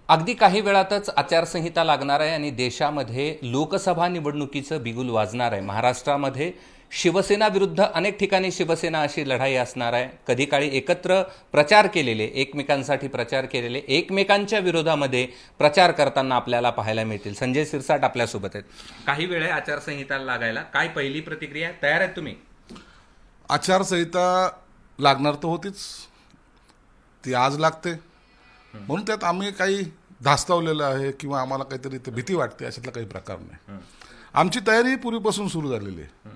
अगदी काही वेळातच आचारसंहिता लागणार आहे आणि देशामध्ये लोकसभा निवडणुकीचं बिगुल वाजणार आहे। महाराष्ट्रामध्ये शिवसेना विरुद्ध अनेक ठिकाणी शिवसेना अशी लढाई असणार आहे। कधी काळी एकत्र प्रचार केलेले, एकमेकांसाठी प्रचार केलेले, एकमेकांच्या विरोधामध्ये प्रचार करताना आपल्याला पाहायला मिळतील। संजय सिरसाट आपल्यासोबत आहेत। काही वेळ आहे आचारसंहिता लागायला, काय पहिली प्रतिक्रिया? तयार आहेत तुम्ही? आचारसंहिता लागणार तर होतीच, ती आज लागते, म्हणून त्यात आम्ही काही धास्तावलेलं आहे किंवा आम्हाला काहीतरी ते भीती वाटते अशातला काही प्रकार नाही। आमची तयारी पूर्वीपासून सुरू झालेली आहे।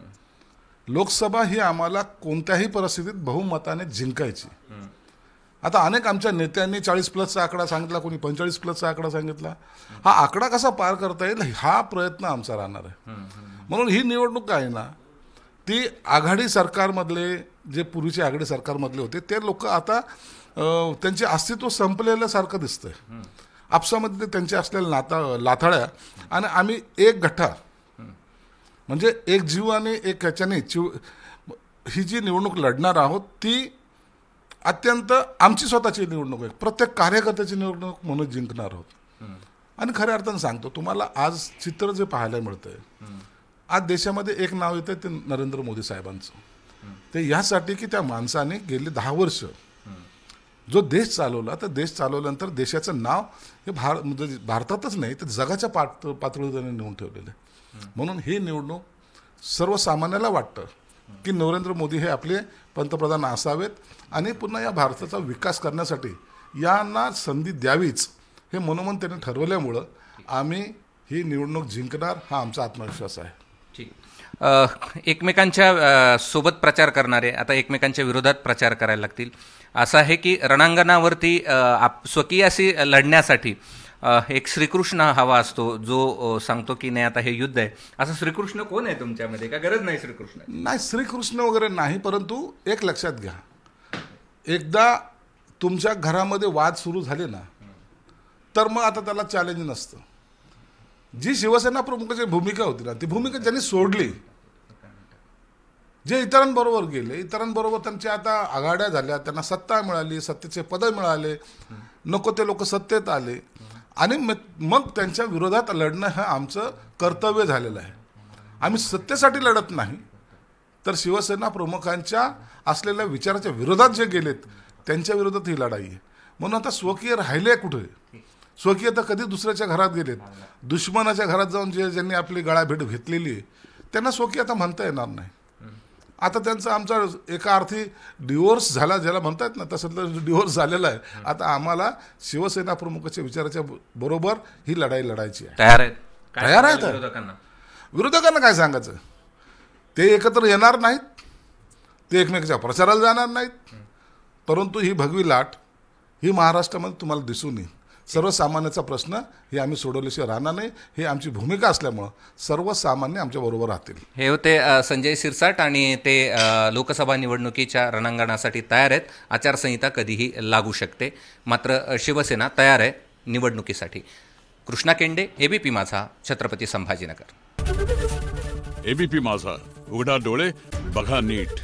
लोकसभा ही आम्हाला कोणत्याही परिस्थितीत बहुमताने जिंकायची। आता अनेक आमच्या नेत्यांनी 40+ आकडा सांगितला, कोणी 45+ आकडा सांगितला। हा आकडा कसा पार करता येईल हा प्रयत्न आमचा राहणार आहे। म्हणून ही निवडणूक आहे ना, ती आघाडी सरकारमधले जे पूर्वीचे आघाडी सरकारमधले होते ते लोक आता त्यांचे अस्तित्व संपलेल्यासारखं दिसतंय। आपसामध्ये त्यांचे असलेल्या लाथाळ्या आणि आम्ही एक गठ्ठा म्हणजे एक जीव आणि एक ह्याच्याने ही जी निवडणूक लढणार आहोत ती अत्यंत आमची स्वतःची निवडणूक आहे। प्रत्येक कार्यकर्त्याची निवडणूक म्हणून जिंकणार आहोत। आणि खऱ्या अर्थानं सांगतो तुम्हाला, आज चित्र जे पाहायला मिळतंय, आज देशामध्ये एक नाव येतं ते नरेंद्र मोदी साहेबांचं। ते यासाठी की त्या माणसाने गेली 10 वर्ष जो देश चालवला, तर देश चालवल्यानंतर देशाचं नाव हे म्हणजे भारतातच नाही तर जगाच्या पातळीवर त्यांनी नेऊन ठेवलेलं आहे। म्हणून ही निवडणूक सर्वसामान्याला वाटतं की नरेंद्र मोदी हे आपले पंतप्रधान असावेत आणि पुन्हा या भारताचा विकास करण्यासाठी यांना संधी द्यावीच हे मनोमन त्यांनी ठरवल्यामुळं आम्ही ही निवडणूक जिंकणार हा आमचा आत्मविश्वास आहे। ठीक, एकमेकांच्या सोबत प्रचार करणारे आता एकमेकांच्या विरोधात प्रचार करायला लागतील। असं आहे की रणांगणावरती स्वकीयाशी लढण्यासाठी एक श्रीकृष्ण हवा असतो, जो सांगतो की नाही आता हे युद्ध आहे। असं श्रीकृष्ण कोण आहे तुमच्यामध्ये? का गरज नाही श्रीकृष्ण? नाही, श्रीकृष्ण वगैरे नाही, परंतु एक लक्षात घ्या, एकदा तुमच्या घरामध्ये वाद सुरू झाले ना, तर मग आता त्याला चॅलेंज नसतं। जी शिवसेना प्रमुखाची भूमिका होती ना, ती भूमिका ज्यांनी सोडली, जे इतरांबरोबर गेले, इतरांबरोबर त्यांच्या आता आघाड्या झाल्या, त्यांना सत्ता मिळाली, सत्तेचे पद मिळाले, नको ते लोक सत्तेत आले आणि मग त्यांच्या विरोधात लढणं हे आमचं कर्तव्य झालेलं आहे। आम्ही सत्तेसाठी लढत नाही, तर शिवसेना प्रमुखांच्या असलेल्या विचाराच्या विरोधात जे गेलेत त्यांच्या विरोधात ही लढाई आहे। म्हणून आता स्वकीय राहिले कुठे? स्वकीय तर कधी दुसऱ्याच्या घरात गेलेत, दुश्मनाच्या घरात जाऊन ज्यांनी आपली गळाभेट घेतलेली आहे त्यांना स्वकीय आता म्हणता येणार नाही। आता त्यांचा आमचा एका अर्थी डिवोर्स झाला, ज्याला म्हणतात ना, तसं डिवोर्स झालेला आहे। आता आम्हाला शिवसेना प्रमुखाच्या विचाराच्या बरोबर ही लढाई लढायची आहे। तयार आहेत? तयार आहेत। विरोधकांना काय सांगायचं? ते एकत्र येणार नाहीत, ते एकमेकाच्या प्रचाराला जाणार नाहीत, परंतु ही भगवी लाट ही महाराष्ट्रामध्ये तुम्हाला दिसून येईल। सर्वसामान्याचा प्रश्न हे आम्ही सोडवल्याशिवाय राहणार नाही, हे आमची भूमिका असल्यामुळं सर्वसामान्य आमच्या बरोबर राहतील। हे होते संजय सिरसाट आणि ते लोकसभा निवडणुकीच्या रणांगणासाठी तयार आहेत। आचारसंहिता कधीही लागू शकते, मात्र शिवसेना तयार आहे निवडणुकीसाठी। कृष्णा केंडे, एबीपी माझा, छत्रपती संभाजीनगर। एबीपी माझा, उघडा डोळे बघा नीट।